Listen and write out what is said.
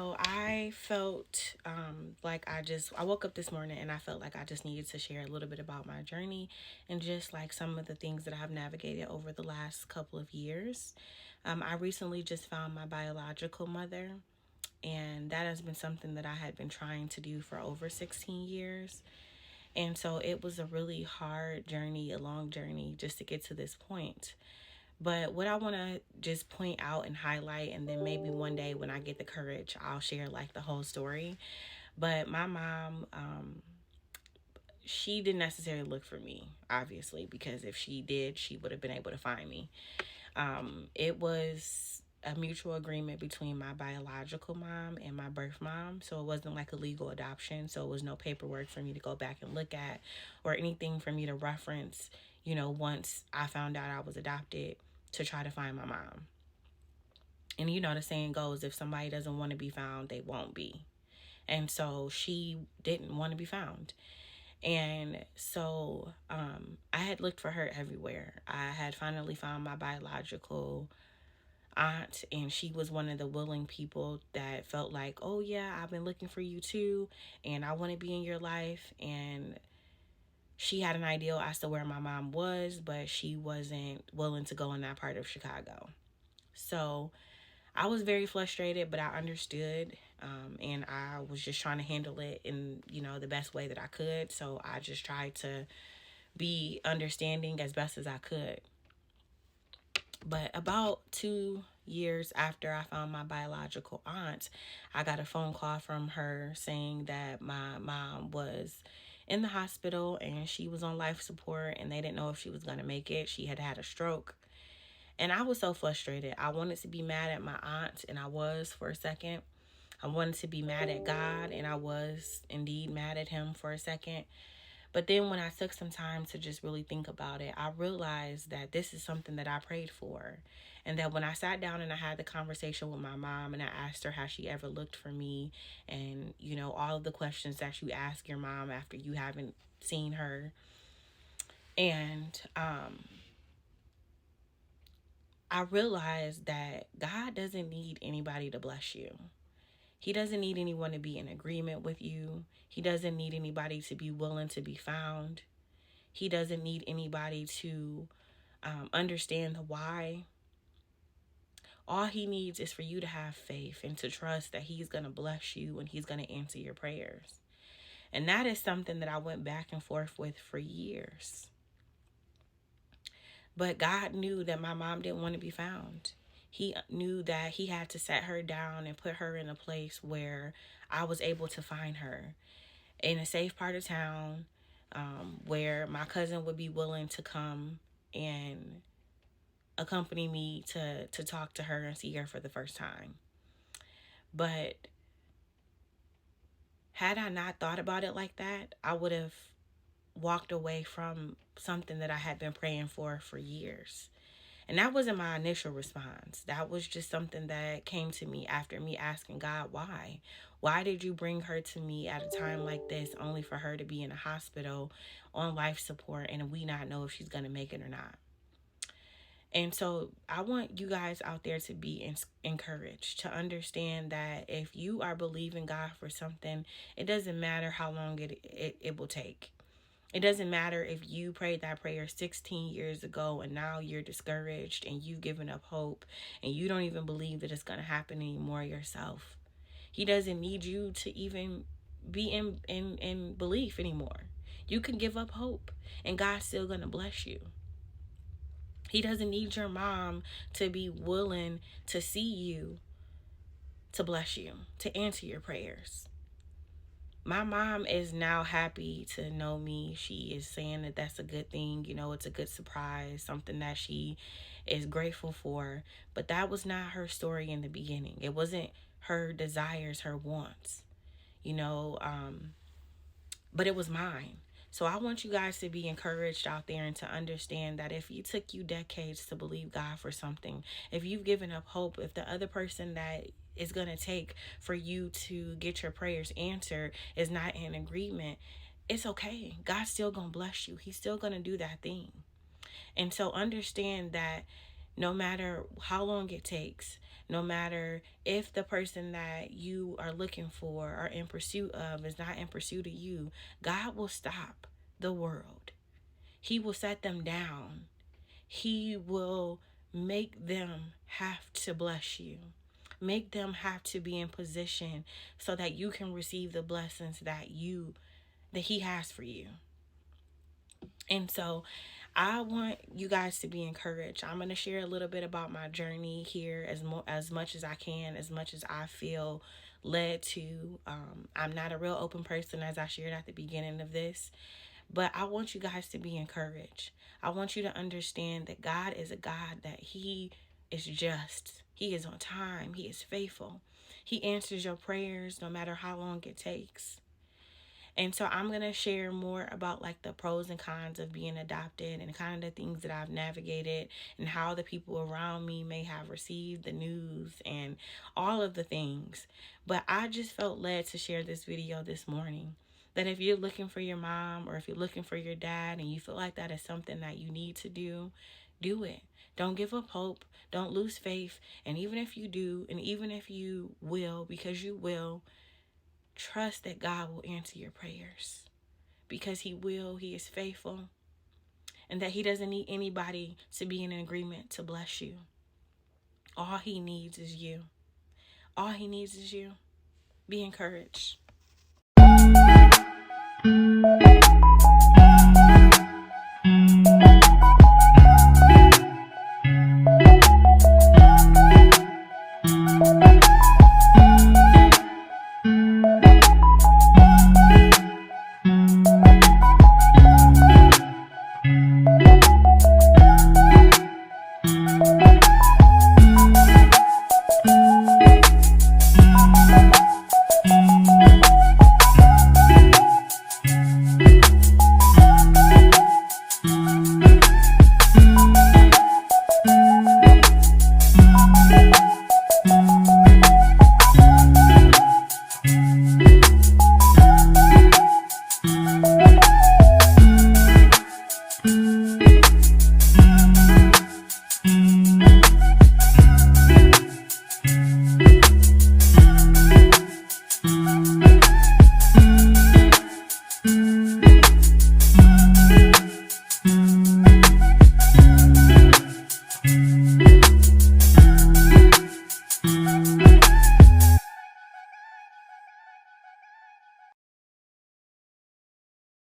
So I felt I woke up this morning and I felt like I just needed to share a little bit about my journey and just like some of the things that I've navigated over the last couple of years. I recently just found my biological mother, and that has been something that I had been trying to do for over 16 years. And so it was a really hard journey, a long journey just to get to this point. But what I want to just point out and highlight, and then maybe one day when I get the courage, I'll share like the whole story. But my mom, she didn't necessarily look for me, obviously, because if she did, she would have been able to find me. It was a mutual agreement between my biological mom and my birth mom. So it wasn't like a legal adoption. So it was no paperwork for me to go back and look at or anything for me to reference, once I found out I was adopted to try to find my mom. And the saying goes, if somebody doesn't want to be found, they won't be. And so she didn't want to be found. And so I had looked for her everywhere. I had finally found my biological aunt, and she was one of the willing people that felt like, oh yeah, I've been looking for you too, and I want to be in your life. And she had an idea as to where my mom was, but she wasn't willing to go in that part of Chicago. So I was very frustrated, but I understood, and I was just trying to handle it in the best way that I could. So I just tried to be understanding as best as I could. But about 2 years after I found my biological aunt, I got a phone call from her saying that my mom was in the hospital and she was on life support, and they didn't know if she was going to make it. She had had a stroke. And I was so frustrated. I wanted to be mad at my aunt, and I was for a second. I wanted to be mad at God, and I was indeed mad at him for a second. But then when I took some time to just really think about it, I realized that this is something that I prayed for. And that when I sat down and I had the conversation with my mom and I asked her, has she ever looked for me? And, all of the questions that you ask your mom after you haven't seen her. And I realized that God doesn't need anybody to bless you. He doesn't need anyone to be in agreement with you. He doesn't need anybody to be willing to be found. He doesn't need anybody to understand the why. All he needs is for you to have faith and to trust that he's going to bless you and he's going to answer your prayers. And that is something that I went back and forth with for years. But God knew that my mom didn't want to be found. He knew that he had to set her down and put her in a place where I was able to find her in a safe part of town, where my cousin would be willing to come and accompany me to talk to her and see her for the first time. But had I not thought about it like that, I would have walked away from something that I had been praying for years. And that wasn't my initial response. That was just something that came to me after me asking God, why? Why did you bring her to me at a time like this only for her to be in a hospital on life support and we not know if she's going to make it or not? And so I want you guys out there to be encouraged, to understand that if you are believing God for something, it doesn't matter how long it will take. It doesn't matter if you prayed that prayer 16 years ago and now you're discouraged and you've given up hope and you don't even believe that it's going to happen anymore yourself. He doesn't need you to even be in belief anymore. You can give up hope and God's still going to bless you. He doesn't need your mom to be willing to see you to bless you, to answer your prayers. My mom is now happy to know me. She is saying that that's a good thing. It's a good surprise, something that she is grateful for. But that was not her story in the beginning. It wasn't her desires, her wants, but it was mine. So I want you guys to be encouraged out there and to understand that if it took you decades to believe God for something, if you've given up hope, if the other person that is going to take for you to get your prayers answered is not in agreement, it's okay. God's still going to bless you. He's still going to do that thing. And so understand that no matter how long it takes, No matter if the person that you are looking for or in pursuit of is not in pursuit of you, God will stop the world. He will set them down. He will make them have to bless you. Make them have to be in position so that you can receive the blessings that he has for you. And so I want you guys to be encouraged. I'm going to share a little bit about my journey here as much as I can, as much as I feel led to. I'm not a real open person, as I shared at the beginning of this, but I want you guys to be encouraged. I want you to understand that God is a God that He is just. He is on time. He is faithful. He answers your prayers no matter how long it takes. And so I'm going to share more about like the pros and cons of being adopted and kind of the things that I've navigated and how the people around me may have received the news and all of the things. But I just felt led to share this video this morning. That if you're looking for your mom or if you're looking for your dad and you feel like that is something that you need to do it. Don't give up hope. Don't lose faith. And even if you do, and even if you will, because you will, trust that God will answer your prayers because He will. He is faithful, and that He doesn't need anybody to be in agreement to bless you. All He needs is you. All He needs is you. Be encouraged.